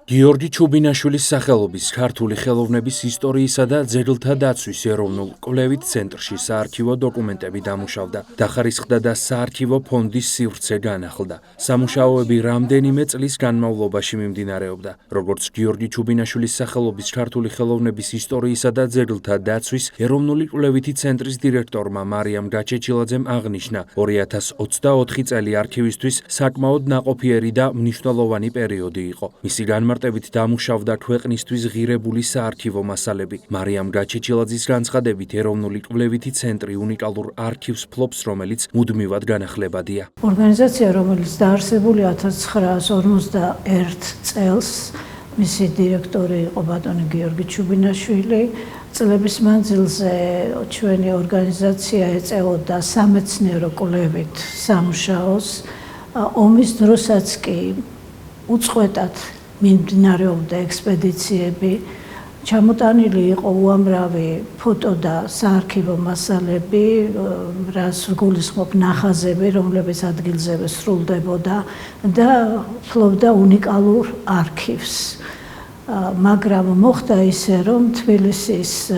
გიორგი ჩუბინაშვილის სახელობის ქართული ხელოვნების ისტორიისა და ძეგლთა დაცვის ეროვნულ კვლევით ცენტრში საარქივო დოკუმენტები დამუშავდა, დახარისხდა და საარქივო ფონდის სივრცე განახლდა. სამუშაოები რამდენიმე წლის განმავლობაში მიმდინარეობდა. როგორც გიორგი ჩუბინაშვილის სახელობის ქართული ხელოვნების ისტორიისა და ძეგლთა დაცვის ეროვნული კვლევითი ცენტრის დირექტორმა მარიამ გაჩეჩილაძემ აღნიშნა, 2024 წელი არქივისთვის საკმაოდ ნაყოფიერი და მნიშვნელოვანი პერიოდი იყო. მისი მარტებით დამუშავდა ქვეყნისთვის ღირებული საარქივო მასალები. მარიამ გაჩეჩილაძის განცხადებით, ეროვნული კვლევითი ცენტრი უნიკალურ არქივს ფლობს, რომელიც მუდმივად განახლებადია. ორგანიზაცია, რომელიც დაარსებული 1951 წელს, მისი დირექტორი იყო ბატონი გიორგი ჩუბინაშვილი. წლების მანძილზე ჩვენი ორგანიზაცია ეწეოდა სამეცნიერო კვლევით სამუშაოს. ომის დროსაც კი უწყვეტად მიმდინარეობდა ექსპედიციები, ჩამოტანილი იყო უამრავი ფოტო და საარქივო მასალები, რაც გულისხმობ ნახაზები, რომლებიც ადგილზევე სრულდებოდა და ფლობდა უნიკალურ არქივს. მაგრამ მოხდა ისე, რომ თბილისის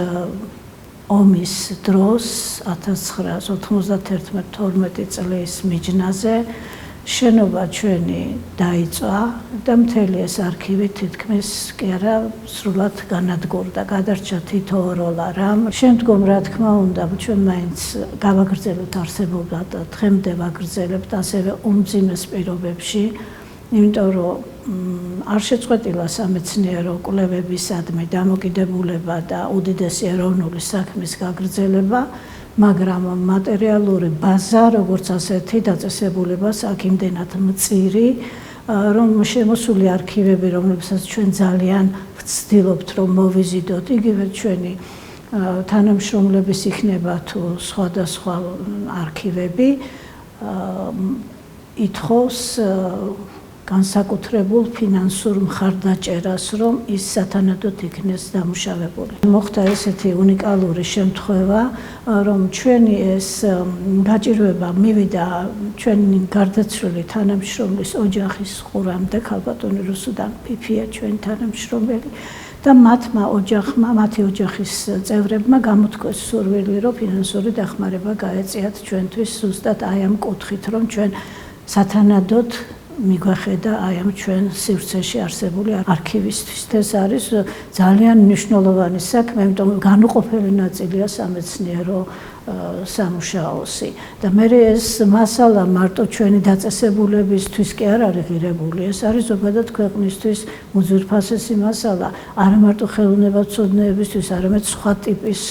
ომის დროს 1991-12 წლის მიჯნაზე შენობა ჩვენი დაიწვა და მთელი ეს არქივი თითქმის კი არა სრულად განადგურდა, გადარჩა თითო როლა რამ. შემდგომ რა თქმა უნდა, ჩვენ მაინც გავაგრძელებთ არსებობა და დღემდე ვაგრძელებთ ასევე უმძიმეს პირობებში, იმიტომ რომ არ შეწყვეტილა სამეცნიერო კვლევებისადმი დამოკიდებულება და უდიდესი ეროვნული საქმის გაგრძელება, მაგრამ მატერიალური ბაზა, როგორც ასეთი დაწესებულებას აქ იმდენად მწირი, რომ შემოსული არქივები, რომლებსაც ჩვენ ძალიან ვცდილობთ, რომ მოვიზიდოთ, იგივე ჩვენი თანამშრომლების იქნება თუ სხვადასხვა არქივები, ითხოვს განსაკუთრებულ ფინანსურ მხარდაჭერას, რომ ის სათანადოდ იქნეს დამუშავებული. მოხდა ესეთი უნიკალური შემთხვევა, რომ ჩვენი ეს გაჭირვება მივიდა ჩვენი გარდაცვლილი თანამშრომლის ოჯახის ყურამდე, ქალბატონი რუსუდან ფიფია ჩვენი თანამშრომელი და მათი ოჯახის წევრებმა გამოთქვეს სურვილი, რომ ფინანსური დახმარება გაეწიათ ჩვენთვის ზუსტად აი ამ კუთხით, რომ ჩვენ სათანადოდ მიგვახედა აი ამ ჩვენ სივრცეში არსებული არქივისთვის. ეს არის ძალიან მნიშვნელოვანი საქმე, იმიტომ რომ განუყოფელი ნაწილია სამეცნიერო სამუშაოსი. და მე ეს მასალა მარტო ჩვენი დაწესებულებისთვის კი არ არის ღირებული, ეს არის ზოგადად ქვეყნისთვის უძვირფასესი მასალა, არა მარტო ხელოვნებაცოდნეებისთვის, არამედ სხვა ტიპის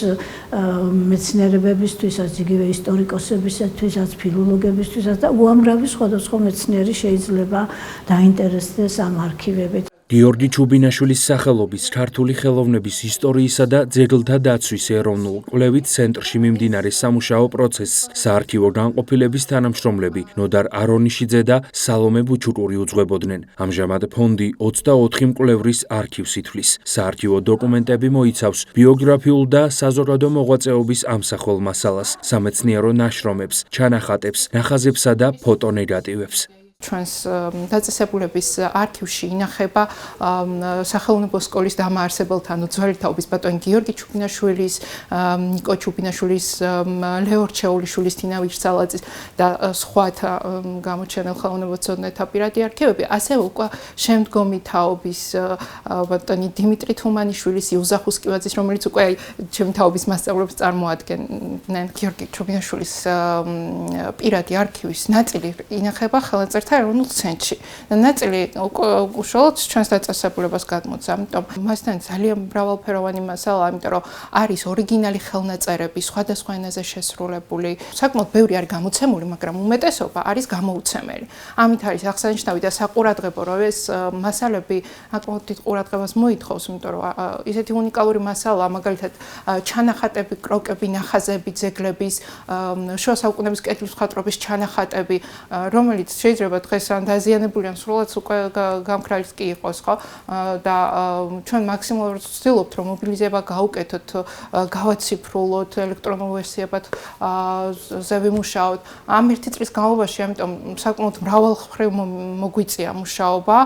მეცნიერებებისთვისაც, იგივე ისტორიკოსებისთვისაც, ფილოლოგებისთვისაც და უამრავი სხვადასხვა მეცნიერი შეიძლება დაინტერესდეს ამ არქივებით. გიორგი ჩუბინაშვილის სახელობის ქართული ხელოვნების ისტორიისა და ძეგლთა დაცვის ეროვნულ კვლევით ცენტრში მიმდინარე სამუშაო პროცესს საარქივო განყოფილების თანამშრომლები ნოდარ არონიშიძე და სალომე ბუჩუკური უძღვებოდნენ. ამჟამად ფონდი 24 მკვლევრის არქივს ითვლის. საარქივო დოკუმენტები მოიცავს ბიოგრაფიულ და საზოგადო მოღვაწეობის ამსახველ მასალას, სამეცნიერო ნაშრომებს, ჩანახატებს, ნახაზებსა და ფოტონეგატივებს. ჩვენს დაწესებულების არქივში ინახება სახელმწიფო სკოლის დამაარსებელთა, ძველი თაობის ბატონი გიორგი ჩუბინაშვილის, ნიკო ჩუბინაშვილის, ლეო რჩეულიშვილის, თინა ვიჩსალაძის და სხვათა გამოჩენილ ხელოვნებაცოდნეთა პირადი არქივები, ასევე უკვე შემდგომი თაობის ბატონი დიმიტრი თუმანიშვილის, იუზა ხუსკივაძის, რომელიც უკვე ჩემი თაობის მასწავლებლებს წარმოადგენენ გიორგი ჩუბინაშვილის პირადი არქივის ნაწილი ინახება ხელნაწერთა ეროვნულ ცენტრში. ნაწილი უშუალოდ ჩვენს დაწესებულებას გადმოდის, ამიტომ მასთან ძალიან მრავალფეროვანი მასალაა, იმიტომ რომ არის ორიგინალი ხელნაწერები, სხვადასხვა ენაზე შესრულებული. საკმაოდ ბევრი არის გამოცემული, მაგრამ უმეტესობა არის გამოუცემელი. ამით არის აღსანიშნავი და საყურადღებო, რომ ეს მასალები საკმაოდ დიდ ყურადღებას მოითხოვს, იმიტომ რომ ისეთი უნიკალური მასალაა, მაგალითად ჩანახატები, კროკები, ნახაზები, ძეგლების, შუა საუკუნეების კეთილ მხატვრობის ჩანახატები, რომელიც შეიძლება დღეს ან დაზიანებული ან სრულად უკვე გამქრალიც კი იყოს, ხო? და ჩვენ მაქსიმალურად ვცდილობთ, რომ მობილიზება გავუკეთოთ, გავაციფრულოთ, ელექტრონულ ვერსიებად ზევიმუშაოთ. ამ ერთი წლის განმავლობაში, ამიტომ საკმაოდ მრავალმხრივ მოგვიწია მუშაობა.